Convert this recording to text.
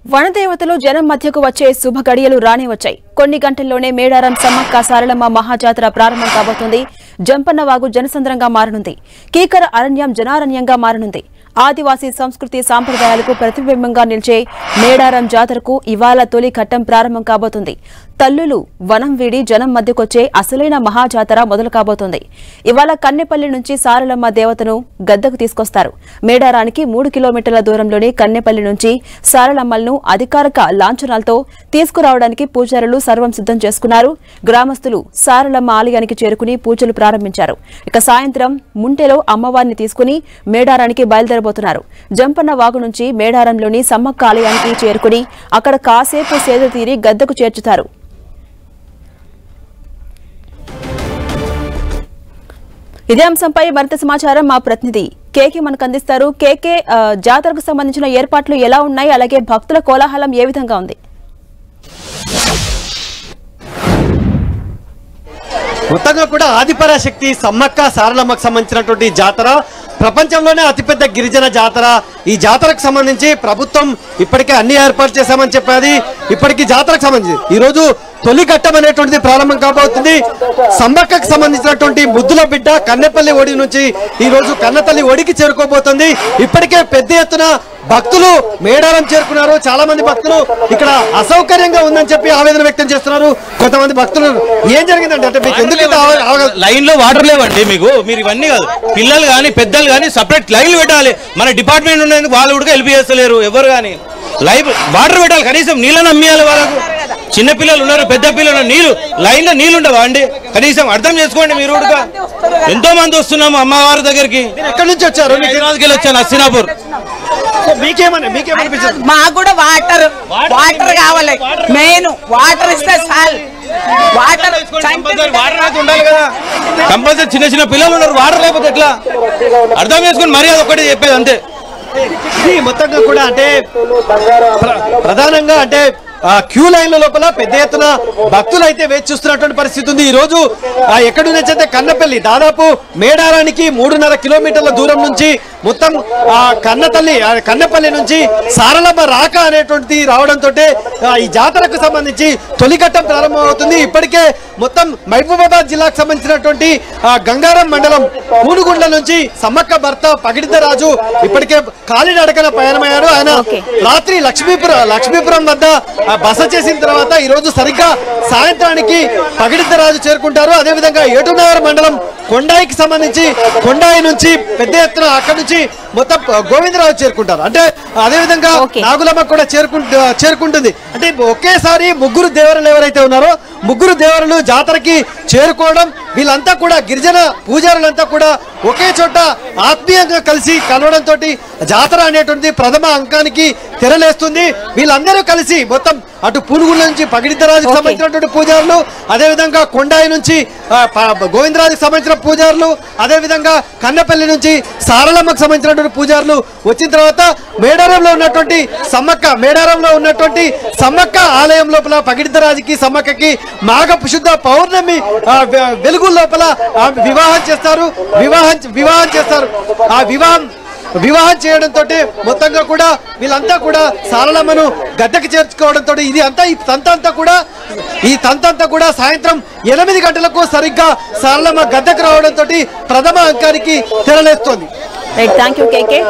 వనదేవతలు జనం మధ్యకు వచ్చే శుభ గడియలు రానే వచ్చాయి. కొన్ని గంటల్లోనే మేడారం సమ్మక్క సారలమ్మ మహాజాతర ప్రారంభం కాబోతుంది. జంపన్నవాగు జనసంద్రంగా మారనుంది. కీకర అరణ్యం జనారణ్యంగా మారనుంది. ఆదివాసీ సంస్కృతి సాంప్రదాయాలకు ప్రతిబింబంగా నిలిచే మేడారం జాతరకు ఇవాళ తొలి ఘట్టం ప్రారంభం కాబోతుంది. తల్లులు వనం వీడి జనం మధ్యకొచ్చే అసలైన మహాజాతర మొదలు కాబోతోంది. ఇవాళ కన్నెపల్లి నుంచి సారలమ్మ దేవతను గద్దకు తీసుకొస్తారు. మేడారానికి 3 కిలోమీటర్ల దూరంలోని కన్నెపల్లి నుంచి సారలమ్మలను అధికారిక లాంఛనాలతో తీసుకురావడానికి పూజారులు సర్వం సిద్ధం చేసుకున్నారు. గ్రామస్తులు సారలమ్మ ఆలయానికి చేరుకుని పూజలు ప్రారంభించారు. ఇక సాయంత్రం ముంటెలో అమ్మవారిని తీసుకుని మేడారానికి బయలుదేరబోతున్నారు. జంపన్న వాగు నుంచి మేడారంలోని సమ్మక్క ఆలయానికి చేరుకుని అక్కడ కాసేపు సేద తీరి గద్దకు చేర్చుతారు. ఇదే అంశంపై మరింత సమాచారం మా ప్రతినిధి కేకే మనకు అందిస్తారు. కేకే, జాతరకు సంబంధించిన ఏర్పాట్లు ఎలా ఉన్నాయి, అలాగే భక్తుల కోలాహలం ఏ విధంగా ఉంది? మొత్తంగా కూడా ఆదిపరాశక్తి సమ్మక్క సారలమ్మకు సంబంధించినటువంటి జాతర ప్రపంచంలోనే అతిపెద్ద గిరిజన జాతర. ఈ జాతరకు సంబంధించి ప్రభుత్వం ఇప్పటికే అన్ని ఏర్పాటు చేశామని చెప్పేది. ఇప్పటికీ జాతరకు సంబంధించి ఈ రోజు తొలి ఘట్టం అనేటువంటిది ప్రారంభం కాబోతుంది. సమ్మక్కకు సంబంధించినటువంటి ముద్దుల బిడ్డ కన్నెపల్లి ఒడి నుంచి ఈ రోజు కన్నతల్లి ఒడికి చేరుకోబోతుంది. ఇప్పటికే పెద్ద ఎత్తున భక్తులు మేడారం చేరుకున్నారు. చాలా మంది భక్తులు ఇక్కడ అసౌకర్యంగా ఉందని చెప్పి ఆవేదన వ్యక్తం చేస్తున్నారు. కొంతమంది భక్తులు ఏం జరిగిందంటే అంటే మీకు ఎందుకు లైన్ లో వాటర్ లేవండి? మీరు ఇవన్నీ కాదు, పిల్లలు కానీ పెద్దలు కానీ సపరేట్ లైన్లు పెట్టాలి. మన డిపార్ట్మెంట్ ఉండేందుకు వాళ్ళు కూడా హెల్ప్ చేస్తలేరు ఎవరు కానీ. లైవ్ వాటర్ పెట్టాలి, కనీసం నీళ్ళని అమ్మియాలి వాళ్ళకు. చిన్న పిల్లలు ఉన్నారు, పెద్ద పిల్లలు నీళ్లు లైన్ లో నీళ్లు ఉండవా అండి? కనీసం అర్థం చేసుకోండి. మీరు కూడా ఎంతో మంది వస్తున్నాము అమ్మవారి దగ్గరికి. ఎక్కడి నుంచి వచ్చారు? వచ్చాను అస్సినాపూర్. మాకు కూడా వాటర్ కావాలి. మెయిన్ వాటర్ ఇస్తే చాలు. వాటర్ ఉండాలి కదా కంపల్సరీ. చిన్న చిన్న పిల్లలు ఉన్నారు, వాటర్ లేకపోతే ఎట్లా? అర్థం చేసుకుని మరీ అది ఒకటి చెప్పేది అంతే. మొత్తంగా కూడా అంటే ప్రధానంగా అంటే క్యూ లైన్ల లోపల పెద్ద ఎత్తున భక్తులు అయితే వేచి చూస్తున్నటువంటి పరిస్థితి ఉంది. ఈ రోజు ఎక్కడి నుంచి అయితే కన్నపల్లి దాదాపు మేడారానికి 3.5 కిలోమీటర్ల దూరం నుంచి మొత్తం కన్నపల్లి నుంచి సారలమ్మ రాక అనేటువంటిది రావడంతో ఈ జాతరకు సంబంధించి తొలిఘట్టం ప్రారంభమవుతుంది. ఇప్పటికే మొత్తం మహబూబాబాద్ జిల్లాకు సంబంధించినటువంటి గంగారం మండలం మూనుగుండ్ల నుంచి సమ్మక్క భర్త పగిడిద్దరాజు ఇప్పటికే కాలినడకన పయనమయ్యారు. ఆయన రాత్రి లక్ష్మీపురం వద్ద బస చేసిన తర్వాత ఈ రోజు సరిగ్గా సాయంత్రానికి పగిడిద్దరాజు చేరుకుంటారు. అదేవిధంగా ఏటునగర్ మండలం కొండాయికి సంబంధించి కొండాయి నుంచి పెద్ద ఎత్తున అక్కడి నుంచి మొత్తం గోవిందరాజు చేరుకుంటారు. అంటే అదేవిధంగా నాగులమ్మ కూడా చేరుకుంటుంది. అంటే ఒకేసారి ముగ్గురు దేవరులు ఎవరైతే ఉన్నారో ముగ్గురు దేవరులు జాతరకి చేరుకోవడం, వీళ్ళంతా కూడా గిరిజన పూజారులంతా కూడా ఒకే చోట ఆత్మీయంగా కలిసి కలవడంతో జాతర అనేటువంటిది ప్రథమ అంకానికి తెరలేస్తుంది. వీళ్ళందరూ కలిసి మొత్తం అటు పూనుగుల నుంచి పగిడిద్దరాజుకు సంబంధించినటువంటి పూజారులు, అదేవిధంగా కొండాయి నుంచి గోవిందరాజుకు సంబంధించిన పూజారులు, అదేవిధంగా కన్నపల్లి నుంచి సారలమ్మకు సంబంధించినటువంటి పూజారులు వచ్చిన తర్వాత మేడారంలో ఉన్నటువంటి సమ్మక్క ఆలయం లోపల పగిడిద్దరాజుకి సమ్మక్కకి మాఘ శుద్ధ పౌర్ణమి వెలుగు లోపల వివాహం చేస్తారు. ఆ వివాహం చేయడంతో మొత్తంగా కూడా వీళ్ళంతా కూడా సారలమ్మను గద్దెకి చేర్చుకోవడంతో ఈ తంతంతా కూడా సాయంత్రం 8 గంటలకు సరిగ్గా సారలమ్మ గద్దెకు రావడంతో ప్రథమ అంకానికి తెరలేస్తోంది. Thank you KK.